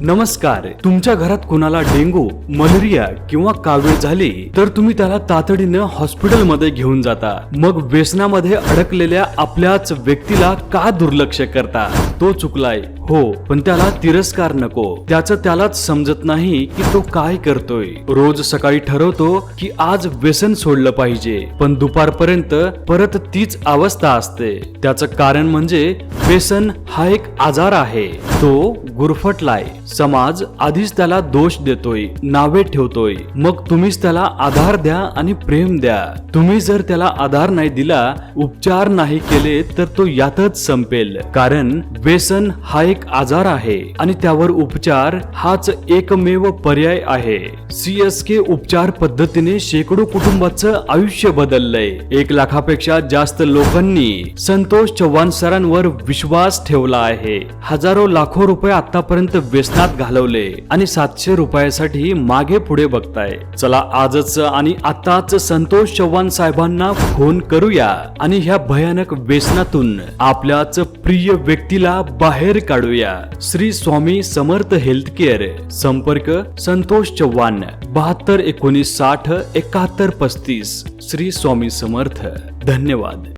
नमस्कार. तुमच्या घरात कुणाला डेंगू, मलेरिया किंवा कावीळ झाली तर तुम्ही त्याला तातडीनं हॉस्पिटलमध्ये घेऊन जाता. मग व्यसनामध्ये अडकलेल्या आपल्याच व्यक्तीला का दुर्लक्ष करता? तो चुकलाय हो, पण त्याला तिरस्कार नको. त्याचं त्यालाच समजत नाही की तो काय करतोय. रोज सकाळी ठरवतो की आज व्यसन सोडलं पाहिजे, पण दुपारपर्यंत परत तीच अवस्था असते. त्याचं कारण म्हणजे व्यसन हा एक आजार आहे. तो गुरफटलाय. समाज आधीच त्याला दोष देतोय, नावे ठेवतोय. मग तुम्हीच त्याला आधार द्या आणि प्रेम द्या. तुम्ही जर त्याला आधार नाही दिला, उपचार नाही केले तर तो यातच संपेल. कारण व्यसन हा एक आजार आहे आणि त्यावर उपचार हाच एकमेव पर्याय आहे. CSK उपचार पद्धतीने शेकडो कुटुंबाचं आयुष्य बदललंय. 1 लाखापेक्षा जास्त लोकांनी संतोष चव्हाण सरांवर विश्वास ठेवला आहे. हजारो लाखो रुपये आतापर्यंत व्यसनात घालवले आणि 700 रुपयासाठी मागे पुढे बघताय. चला आजच आणि आताच संतोष चव्हाण साहेबांना फोन करूया आणि ह्या भयानक व्यसनातून आपल्याच प्रिय व्यक्तीला बाहेर काढूया. Shri Swami Samarth health care. संपर्क संतोष चव्हाण 72 19 60 71 35. श्री स्वामी समर्थ. धन्यवाद.